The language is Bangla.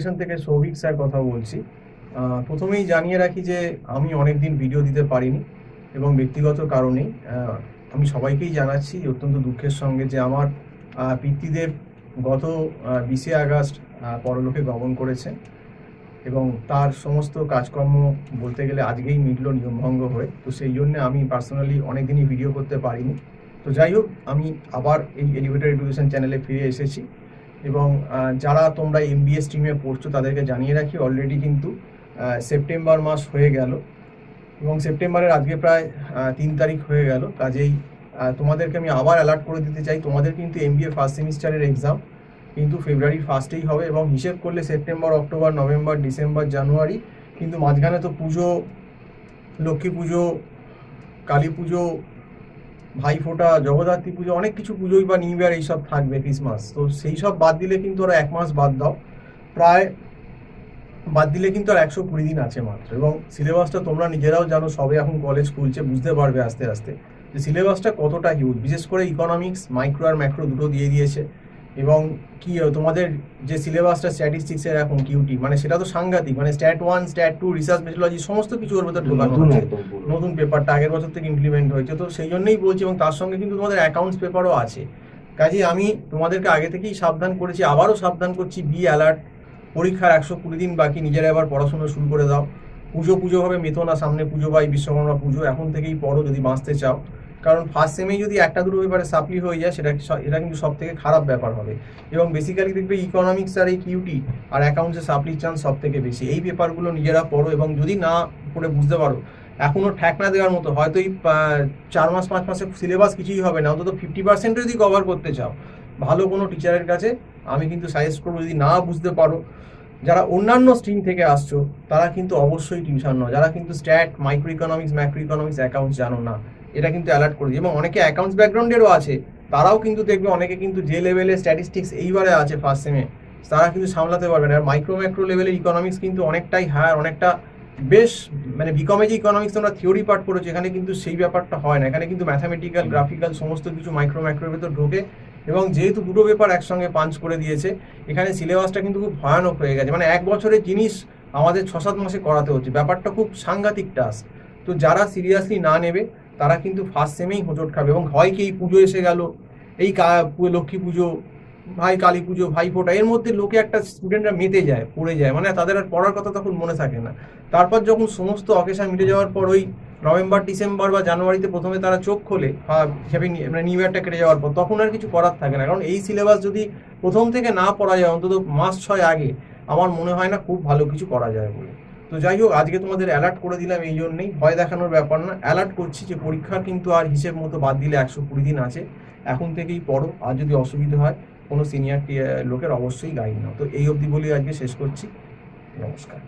ফাউন্ডেশন থেকে সৌভিক স্যার কথা বলছি। প্রথমেই জানিয়ে রাখি যে আমি অনেক দিন ভিডিও দিতে পারিনি এবং ব্যক্তিগত কারণেই আমি সবাইকেই জানাচ্ছি অত্যন্ত দুঃখের সঙ্গে যে আমার পিতৃদেব গত 20শে আগস্ট পরলোকে গমন করেছেন এবং তার সমস্ত কাজকর্ম বলতে গেলে আজকেই মিটল নিয়মভঙ্গ হয়ে। তো সেই জন্য আমি পার্সোনালি অনেক দিনই ভিডিও করতে পারিনি। তো যাই হোক, আমি আবার এই এলিভেটর এডুকেশন চ্যানেলে ফিরে এসেছি এবং যারা তোমরা MBA স্ট্রিমে পড়ছো তাদেরকে জানিয়ে রাখি অলরেডি কিন্তু সেপ্টেম্বর মাস হয়ে গেল এবং সেপ্টেম্বরের আজকে প্রায় 3 তারিখ হয়ে গেল। কাজেই তোমাদেরকে আমি আবার অ্যালার্ট করে দিতে চাই, তোমাদের কিন্তু MBA ফার্স্ট সেমিস্টারের এক্সাম কিন্তু ফেব্রুয়ারির ফার্স্টেই হবে এবং হিসেব করলে সেপ্টেম্বর, অক্টোবর, নভেম্বর, ডিসেম্বর, জানুয়ারি, কিন্তু মাঝখানে তো পুজো, লক্ষ্মী পুজো, কালী পুজো, ভাইফোঁটা, জগদ্ধাত্রী পুজো, অনেক কিছু পুজোই বা নিউ ইয়ার এইসব থাকবে, ক্রিসমাস। তো সেই সব বাদ দিলে কিন্তু ওরা 1 মাস বাদ দাও, প্রায় বাদ দিলে কিন্তু আর 120 দিন আছে মাত্র। এবং সিলেবাসটা তোমরা নিজেরাও জানো, সবে এখন কলেজ খুলছে, বুঝতে পারবে আস্তে আস্তে যে সিলেবাসটা কতটা হিউজ। বিশেষ করে ইকোনমিক্স, মাইক্রো আর ম্যাক্রো দুটো দিয়ে দিয়েছে এবং কি তোমাদের যে সিলেবাসটা স্ট্যাটিস্টিক্সের এখন কিউটি, মানে সেটা তো সাংঘাতিক, মানে স্ট্যাট 1, স্ট্যাট 2, রিসার্চ মেথোলজি সমস্ত কিছু ওর ভেতর ঢোকানো হচ্ছে। নতুন পেপারটা আগের বছর থেকে ইমপ্লিমেন্ট হয়েছে, তো সেই জন্যই বলছি। এবং তার সঙ্গে কিন্তু তোমাদের অ্যাকাউন্টস পেপারও আছে। কাজেই আমি তোমাদেরকে আগে থেকেই সাবধান করেছি, আবারও সাবধান করছি, বি অ্যালার্ট। পরীক্ষার 120 দিন বাকি, নিজেরা এবার পড়াশোনা শুরু করে দাও। পুজো ভাবে মেতো না, সামনে পুজো বা বিশ্বকর্মা পুজো, এখন থেকেই পড়ো যদি বাঁচতে চাও। কারণ ফার্স্ট সেমেই যদি একটা দুটো পেপারে সাপ্লি হয়ে যায় এটা কিন্তু সব থেকে খারাপ ব্যাপার হবে। এবং বেসিক্যালি দেখবে ইকোনমিক্স আর এই কিউটি আর অ্যাকাউন্টসে সাপ্লির চান্স সব থেকে বেশি। এই পেপারগুলো নিজেরা পড়ো এবং যদি না পড়ে বুঝতে পারো, এখনও ঠ্যাক না দেওয়ার মতো, হয়তো এই 4 মাস 5 মাসের সিলেবাস কিছুই হবে না, অন্তত 50% যদি কভার করতে চাও, ভালো কোনো টিচারের কাছে আমি কিন্তু সাজেস্ট করবো। যদি না বুঝতে পারো, যারা অন্যান্য স্ট্রিম থেকে আসছো তারা কিন্তু অবশ্যই টিউশন নাও। যারা কিন্তু stat, microeconomics, macroeconomics, accounts জানো না, এটা কিন্তু অ্যালার্ট করে দিই। এবং অনেকে অ্যাকাউন্টস ব্যাকগ্রাউন্ডেরও আছে, তারাও কিন্তু দেখবে অনেকে কিন্তু যে লেভেলে স্ট্যাটিস্টিক্স এইবারে আছে ফার্স্ট সেমে, তারা কিন্তু সামলাতে পারবে না। আর মাইক্রো ম্যাক্রো লেভেলের ইকোনমিক্স কিন্তু অনেকটাই হায়ার, অনেকটা বেশ, মানে বিকমে যে ইকোনমিক্স তোমরা থিওরি পার্ট করেছো, এখানে কিন্তু সেই ব্যাপারটা হয় না। এখানে কিন্তু ম্যাথামেটিক্যাল, গ্রাফিক্যাল সমস্ত কিছু মাইক্রো ম্যাক্রোর ভেতর ঢোকে। এবং যেহেতু দুটো পেপার একসঙ্গে পাঞ্চ করে দিয়েছে, এখানে সিলেবাসটা কিন্তু খুব ভয়ানক হয়ে গেছে। মানে 1 বছরের জিনিস আমাদের 6-7 মাসে করাতে হচ্ছে, ব্যাপারটা খুব সাংঘাতিক টাস্ক। তো যারা সিরিয়াসলি না নেবে তারা কিন্তু ফার্স্ট সেমেই হোঁচট খাবে। এবং হয় কি, এই পুজো এসে গেল, এই লক্ষ্মী পুজো, ভাই কালী পুজো, ভাইফোঁটা, এর মধ্যে লোকে একটা স্টুডেন্টরা মেতে যায়, পড়ে যায়, মানে তাদের আর পড়ার কথা তখন মনে থাকে না। তারপর যখন সমস্ত অকেশন মিটে যাওয়ার পর ওই নভেম্বর, ডিসেম্বর বা জানুয়ারিতে প্রথমে তারা চোখ খোলে, মানে নিউ ইয়ারটা কেটে যাওয়ার পর, তখন আর কিছু করার থাকে না। কারণ এই সিলেবাস যদি প্রথম থেকে না পড়া যায়, অন্তত মাস 6 আগে, আমার মনে হয় না খুব ভালো কিছু করা যায় বলে। তো যাই হোক, আজকে তোমাদের অ্যালার্ট করে দিলাম এই জন্যেই, ভয় দেখানোর ব্যাপার না, অ্যালার্ট করছি যে পরীক্ষা কিন্তু আর হিসেব মতো বাদ দিলে 120 দিন আছে। এখন থেকেই পড়ো, আর যদি অসুবিধা হয় কোনো সিনিয়র লোকের অবশ্যই গাইড নাও। তো এই অবধি বলি আজকে শেষ করছি। নমস্কার।